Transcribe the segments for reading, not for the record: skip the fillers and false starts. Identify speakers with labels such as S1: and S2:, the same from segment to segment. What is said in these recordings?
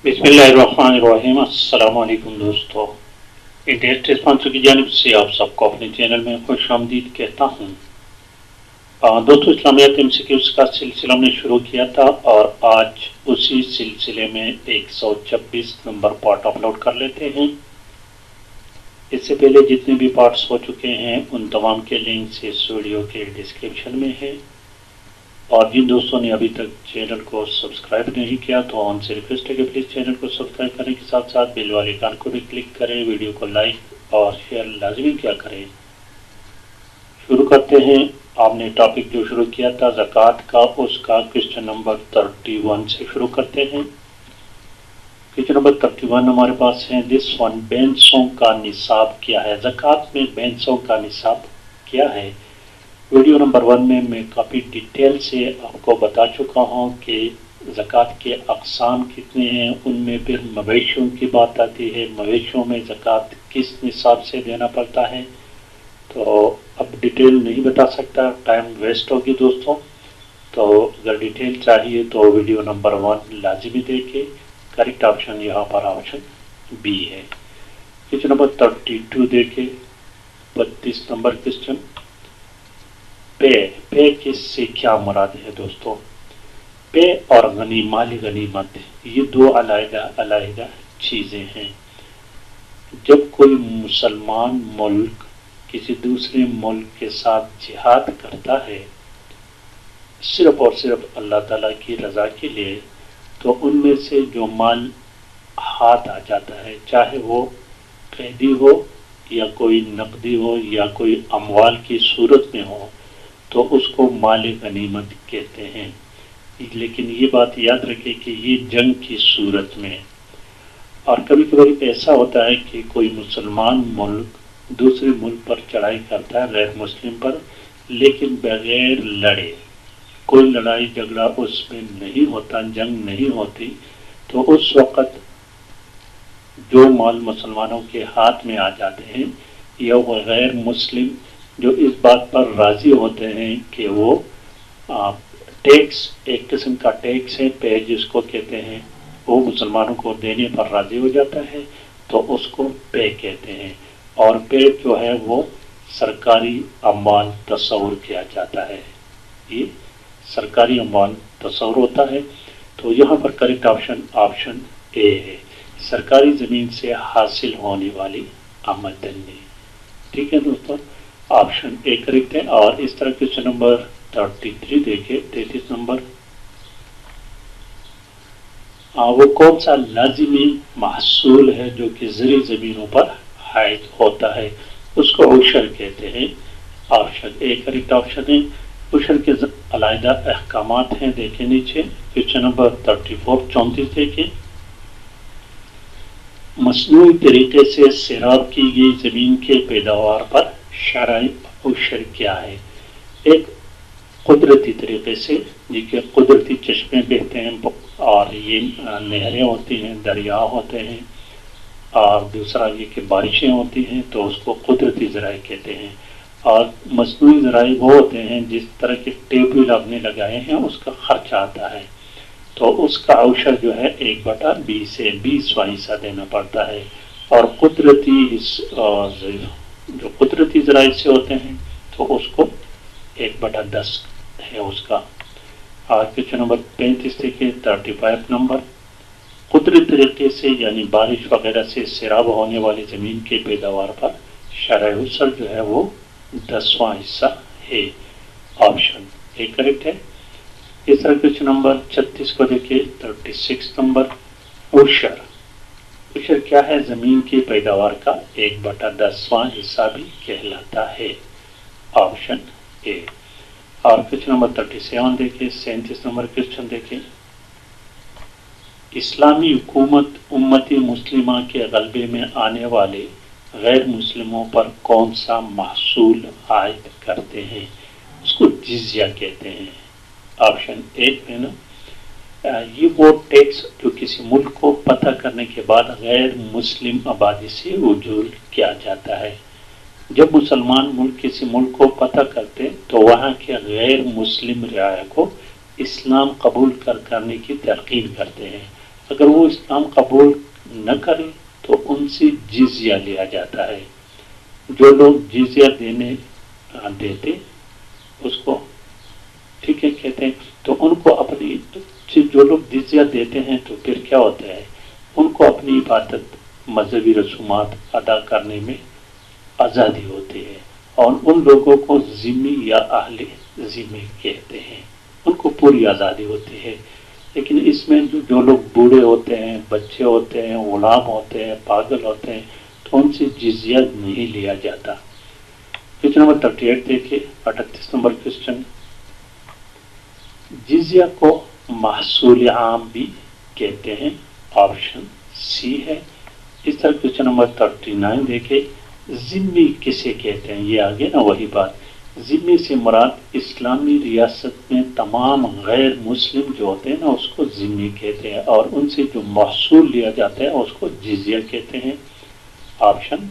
S1: बिस्मिल्लाहिर्रहमानिर्रहीम। अस्सलाम वालेकुम दोस्तों, इंटरेस्ट स्पॉन्सर की जानिब से आप सबको अपने चैनल में खुश आमदीद कहता हूँ। दोस्तों, इस्लामियत एमसीक्यूज का सिलसिला हमने शुरू किया था और आज उसी सिलसिले में 126 नंबर पार्ट अपलोड कर लेते हैं। इससे पहले जितने भी पार्ट्स हो चुके हैं उन तमाम के लिंक्स इस वीडियो के डिस्क्रिप्शन में है। और जिन दोस्तों ने अभी तक चैनल को सब्सक्राइब नहीं किया तो उनसे रिक्वेस्ट है कि प्लीज़ चैनल को सब्सक्राइब करने के साथ साथ बेल वाले आइकन को भी क्लिक करें, वीडियो को लाइक और शेयर लाजमी क्या करें। शुरू करते हैं। आपने टॉपिक जो शुरू किया था ज़कात का, उसका क्वेश्चन नंबर 31 से शुरू करते हैं। क्वेश्चन नंबर 31 हमारे पास है, दिस वन बैंसों का निसाब क्या है। ज़कात में बैंसों का निसाब क्या है। वीडियो नंबर 1 में मैं काफ़ी डिटेल से आपको बता चुका हूँ कि ज़कात के अक़साम कितने हैं। उनमें फिर मवेशियों की बात आती है, मवेशियों में ज़कात किस निसाब से देना पड़ता है। तो अब डिटेल नहीं बता सकता, टाइम वेस्ट होगी दोस्तों। तो अगर डिटेल चाहिए तो वीडियो नंबर 1 लाजमी देखें। करेक्ट ऑप्शन यहाँ पर ऑप्शन बी है। क्वेश्चन नंबर 32 देखें, 32 नंबर क्वेश्चन। पे किससे क्या मुराद है दोस्तों। पे और माली गनीमत ये दो अलग चीज़ें हैं। जब कोई मुसलमान मुल्क किसी दूसरे मुल्क के साथ जिहाद करता है सिर्फ और सिर्फ अल्लाह ताला की रज़ा के लिए, तो उनमें से जो माल हाथ आ जाता है, चाहे वो कैदी हो या कोई नकदी हो या कोई अमवाल की सूरत में हो, तो उसको माल गनीमत कहते हैं। लेकिन ये बात याद रखें कि ये जंग की सूरत में। और कभी कभी ऐसा होता है कि कोई मुसलमान मुल्क दूसरे मुल्क पर चढ़ाई करता है, गैर मुस्लिम पर, लेकिन बगैर लड़े, कोई लड़ाई झगड़ा उसमें नहीं होता, जंग नहीं होती, तो उस वक़्त जो माल मुसलमानों के हाथ में आ जाते हैं या वो गैर मुस्लिम जो इस बात पर राज़ी होते हैं कि वो टैक्स, एक किस्म का टैक्स है, पे जिसको कहते हैं, वो मुसलमानों को देने पर राज़ी हो जाता है, तो उसको पे कहते हैं। और पे जो है वो सरकारी अमवाल तस्वुर किया जाता है, ये सरकारी अमवाल तस्वुर होता है। तो यहाँ पर करेक्ट ऑप्शन ऑप्शन ए है, सरकारी ज़मीन से हासिल होने वाली आमदनी। ठीक है दोस्तों, ऑप्शन ए करेक्ट है। और इस तरह क्वेश्चन नंबर 33 देखिए, 33 नंबर। वो कौन सा लाजिमी महसूल है जो कि ज़री ज़मीनों पर हाइज होता है, उसको उशर कहते हैं। ऑप्शन ए करेक्ट ऑप्शन है। उशर के अलग अहकामात हैं, देखें नीचे क्वेश्चन नंबर 34 देखिए। मसनूई तरीके से सैराब की गई ज़मीन के पैदावार पर शरई उशर क्या है। एक कुदरती तरीके से, जिसके कुदरती चश्मे बहते हैं और ये नहरें होती हैं, दरिया होते हैं, और दूसरा ये कि बारिशें होती हैं, तो उसको कुदरती ज़राए कहते हैं। और मसनूई ज़राए वो होते हैं जिस तरह के ट्यूबवेल आपने लगाए हैं उसका खर्चा आता है, तो उसका अवसर जो है 1/20 से 20% देना पड़ता है। और कुदरती जो कुदरती ज़राए से होते हैं तो उसको 1/10 है उसका। और क्वेश्चन नंबर 35 देखिए, 35 नंबर। कुदरती तरीके से यानी बारिश वगैरह से सैराब होने वाली ज़मीन के पैदावार पर शरई उसर जो है वो 10वां हिस्सा है। ऑप्शन ए करेक्ट है। इस तरह क्वेश्चन नंबर 36 को देखिए, 36 नंबर। उशर क्या है, ज़मीन की पैदावार का 1/10वां हिस्सा भी कहलाता है। Option A. और क्वेश्चन नंबर 37 देखिए, 37 नंबर क्वेश्चन देखिए। इस्लामी हुकूमत उम्मती मुस्लिमा के गलबे में आने वाले गैर मुस्लिमों पर कौन सा महसूल आयद करते हैं, उसको जिज़िया कहते हैं। ऑप्शन ए है ना, ये वो टैक्स जो किसी मुल्क को पता करने के बाद गैर मुस्लिम आबादी से वसूल किया जाता है। जब मुसलमान मुल्क किसी मुल्क को पता करते तो वहाँ के गैर मुस्लिम रियाया को इस्लाम कबूल करने की तरकीब करते हैं اگر وہ اسلام قبول نہ کرے تو ان سے جزیہ لیا جاتا ہے. جو لوگ جزیہ دیتے اس کو ٹھیک ہے کہتے ہیں، تو ان کو اپنی جو لوگ جزیہ دیتے ہیں تو پھر کیا ہوتا ہے، ان کو اپنی عبادت مذہبی رسومات ادا کرنے میں آزادی ہوتی ہے، اور ان لوگوں کو ذمی یا اہل ذمہ کہتے ہیں، ان کو پوری آزادی ہوتی ہے. لیکن اس میں جو لوگ بوڑھے ہوتے ہیں، بچے ہوتے ہیں، غلام ہوتے ہیں، پاگل ہوتے ہیں، تو ان سے جزیہ نہیں لیا جاتا. کوشچن نمبر 38 دیکھیے، 38 نمبر کوشچن. جزیہ کو محصول عام بھی کہتے ہیں، آپشن سی ہے. اس طرح کوشچن نمبر 39 دیکھیں، ذمی کسے کہتے ہیں؟ یہ آگے نا وہی بات. ذمی سے مراد اسلامی ریاست میں تمام غیر مسلم جو ہوتے ہیں نا اس کو ذمی کہتے ہیں، اور ان سے جو محصول لیا جاتا ہے اس کو جزیہ کہتے ہیں. آپشن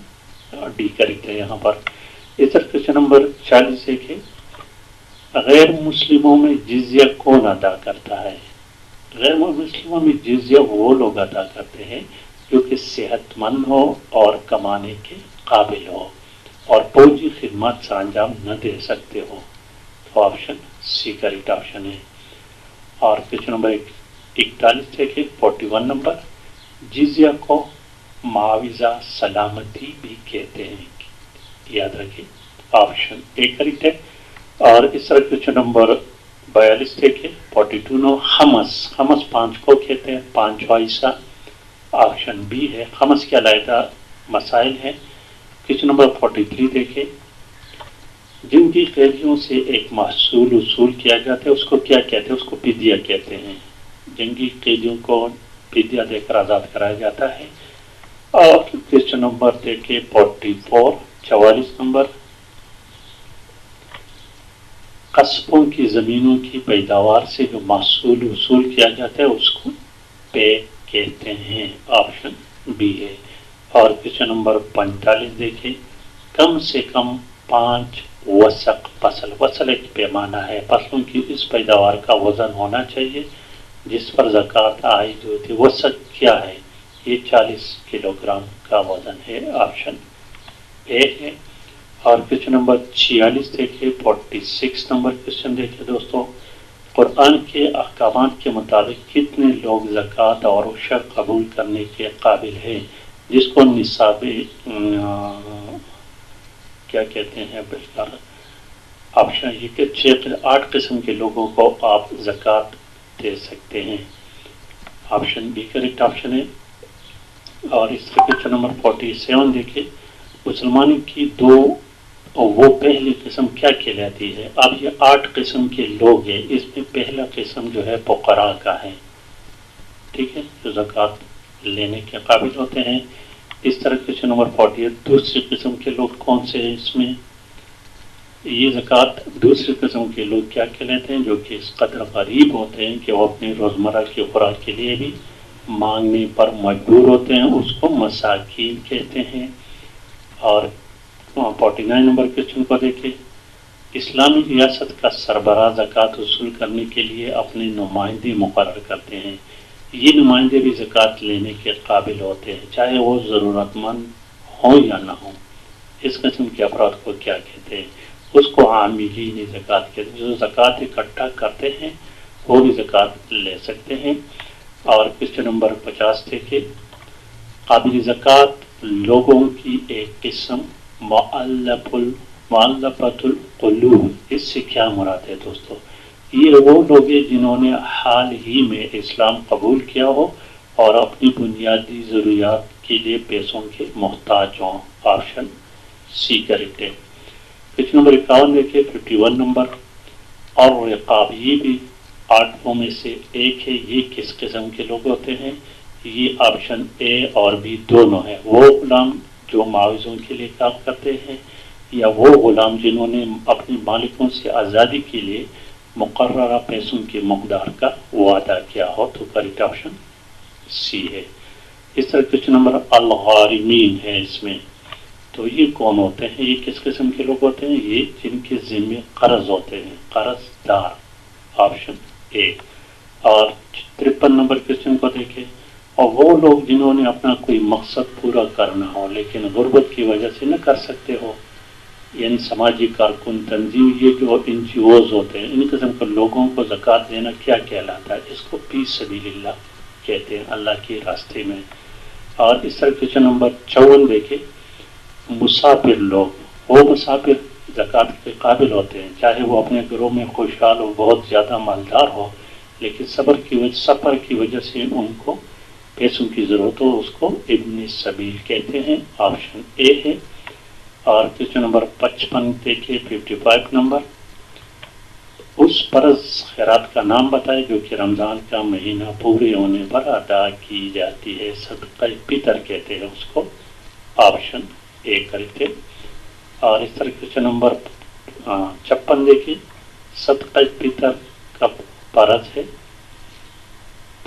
S1: ڈی کریکٹ ہے یہاں پر. اس طرح کوشچن نمبر 40 دیکھیں، غیر مسلموں میں جزیہ کون ادا کرتا ہے؟ غیر مسلموں میں جزیہ وہ لوگ ادا کرتے ہیں جو کہ صحت مند ہو اور کمانے کے قابل ہو اور فوجی خدمات سر انجام نہ دے سکتے ہو. تو آپشن سی کریکٹ آپشن ہے. اور کوشچن نمبر 41 دیکھیں، 41 نمبر، جزیہ کو معاوضہ سلامتی بھی کہتے ہیں، یاد رکھیں آپشن اے کریکٹ ہے. اور اس طرح کوشچن نمبر 42 دیکھیں، 42 نو، خمس 5 کو کہتے ہیں، 5 حصہ، آپشن بی ہے. خمس کے علیحدہ مسائل ہیں. کوشچن نمبر 43 دیکھیں، جن کی قیدیوں سے ایک محصول وصول کیا جاتا ہے اس کو کیا کہتے ہیں؟ اس کو فدیہ کہتے ہیں. جنگی قیدیوں کو فدیہ دے کر آزاد کرایا جاتا ہے. اور کوشچن نمبر دیکھیں 44، 44 نمبر، قصبوں کی زمینوں کی پیداوار سے جو محصول وصول کیا جاتا ہے اس کو پے کہتے ہیں. آپشن بی ہے. اور کوشچن نمبر 45 دیکھیں، کم سے کم 5 وسق فصل، وسق ایک پیمانہ ہے، فصلوں کی اس پیداوار کا وزن ہونا چاہیے جس پر زکوٰۃ عائد ہوتی ہے. وسق کیا ہے؟ یہ 40 کلو گرام کا وزن ہے. آپشن اے ہے. اور کوشچن نمبر 46 دیکھیے، 46 نمبر کوشچن دیکھیے دوستوں، قرآن کے احکامات کے مطابق کتنے لوگ زکوٰۃ اور عشر قبول کرنے کے قابل ہیں، جس کو نصاب کیا کہتے ہیں؟ آپشن یہ کہ 8 قسم کے لوگوں کو آپ زکوٰۃ دے سکتے ہیں. آپشن بی کریکٹ آپشن ہے. اور اس طرح کوشچن نمبر 47 دیکھیں، مسلمانوں کی وہ پہلی قسم کیا کہلاتی ہے؟ اب یہ 8 قسم کے لوگ ہیں، اس میں پہلا قسم جو ہے فقراء کا ہے، ٹھیک ہے، جو زکوٰۃ لینے کے قابل ہوتے ہیں. اس طرح کوشچن نمبر 48، دوسری قسم کے لوگ کون سے ہیں؟ اس میں یہ زکوٰۃ دوسری قسم کے لوگ کیا کہلاتے ہیں؟ جو کہ اس قدر غریب ہوتے ہیں کہ وہ اپنے روزمرہ کی خوراک کے لیے بھی مانگنے پر مجبور ہوتے ہیں، اس کو مساکین کہتے ہیں. اور 49 نمبر کوشچن کو دیکھیں، اسلامی ریاست کا سربراہ زکوٰۃ وصول کرنے کے لیے اپنے نمائندے مقرر کرتے ہیں. یہ نمائندے بھی زکوٰۃ لینے کے قابل ہوتے ہیں چاہے وہ ضرورت مند ہوں یا نہ ہوں. اس قسم کے افراد کو کیا کہتے ہیں؟ اس کو عاملین زکوٰۃ کہتے ہیں. جو زکوٰۃ اکٹھا کرتے ہیں وہ بھی زکوٰۃ لے سکتے ہیں. اور کوشچن نمبر 50 دیکھیں، قابل زکوٰۃ لوگوں کی ایک قسم مؤلفۃ القلوب، اس سے کیا مراد ہے دوستو؟ یہ وہ لوگ ہیں جنہوں نے حال ہی میں اسلام قبول کیا ہو اور اپنی بنیادی ضروریات کے لیے پیسوں کے محتاج ہوں. آپشن سی کریکٹ ہے. کوشچن نمبر 51 دیکھیں، 51 نمبر، اور رقاب یہ بھی 8 میں سے ایک ہے. یہ کس قسم کے لوگ ہوتے ہیں؟ یہ آپشن اے اور بی دونوں ہیں. وہ غلام جو معاوضوں کے لیے کام کرتے ہیں، یا وہ غلام جنہوں نے اپنے مالکوں سے آزادی کے لیے مقررہ پیسوں کی مقدار کا وعدہ کیا ہو. تو کریکٹ آپشن سی ہے. اس طرح کوشچن نمبر الغارمین ہے اس میں. تو یہ کون ہوتے ہیں؟ یہ کس قسم کے لوگ ہوتے ہیں؟ یہ جن کے ذمے قرض ہوتے ہیں، قرض دار. آپشن اے. اور 53 نمبر کوشچن کو دیکھیں، और वो लोग जिन्होंने अपना कोई मकसद पूरा करना हो लेकिन गुर्बत की वजह से न कर सकते हो, इन समाजी कारकुन तंजीम, ये जो NGOs होते हैं, इन किस्म के लोगों को ज़कात देना क्या कहलाता है? इसको फी सबीलिल्लाह कहते हैं, अल्लाह के रास्ते में। और इस तरह क्वेश्चन नंबर 54 देखे, मुसाफिर लोग, वो मुसाफिर ज़कात के काबिल होते हैं, चाहे वो अपने घरों में खुशहाल हो, बहुत ज़्यादा मालदार हो, लेकिन सफ़र की वजह से उनको पैसों की ज़रूरत हो, उसको इब्न सबील कहते हैं। ऑप्शन ए है। और क्वेश्चन नंबर 55 देखिए, 55 नंबर, उस फर्ज खैरात का नाम बताए जो कि रमज़ान का महीना पूरे होने पर अदा की जाती है। सदका फितर कहते हैं उसको। ऑप्शन ए करेक्ट है। और इस तरह क्वेश्चन नंबर 56 देखिए, सदका फितर का फर्ज है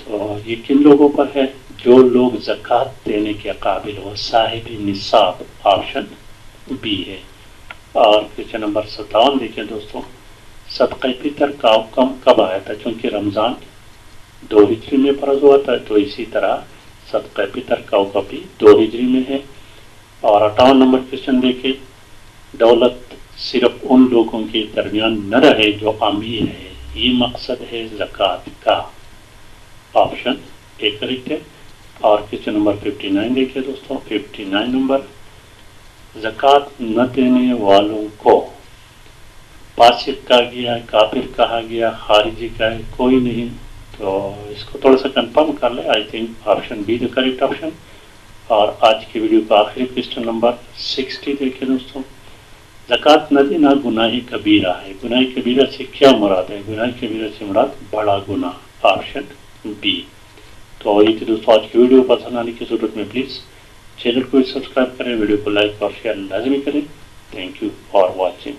S1: तो ये किन लोगों पर है? जो लोग ज़कात देने के काबिल हो, साहिब निसाब। ऑप्शन बी है। और क्वेश्चन नंबर 57 देखिए दोस्तों, सदका फितर का हुक्म कब आया था? चूँकि रमज़ान 2 हिजरी में फर्ज हुआ था, तो इसी तरह सदका फितर का हुक्म भी 2 हिजरी में है। और 58 नंबर क्वेश्चन देखिए, दौलत सिर्फ उन लोगों के दरमियान न रहे जो अमीर है, ये मकसद है ज़कात का। ऑप्शन ए करेक्ट है। और क्वेश्चन नंबर 59 देखिए दोस्तों, 59 नंबर, ज़कात न देने वालों को फासिक कहा गया, काफिर कहा गया, खारिजी का है, कोई नहीं, तो इसको थोड़ा सा कंफर्म कर ले। I think option be the correct option. और आज की वीडियो का आखिरी क्वेश्चन नंबर 60 देखिए दोस्तों, ज़कात न देना गुनाह कबीरा है, गुनाह कबीरा से क्या मुराद है? गुनाह कबीरा से मुराद बड़ा गुनाह। Option B. तो ये थी दोस्तों आज की वीडियो। पसंद आने की सूरत में प्लीज़ चैनल को सब्सक्राइब करें, वीडियो को लाइक और शेयर लाजमी करें। Thank you for watching.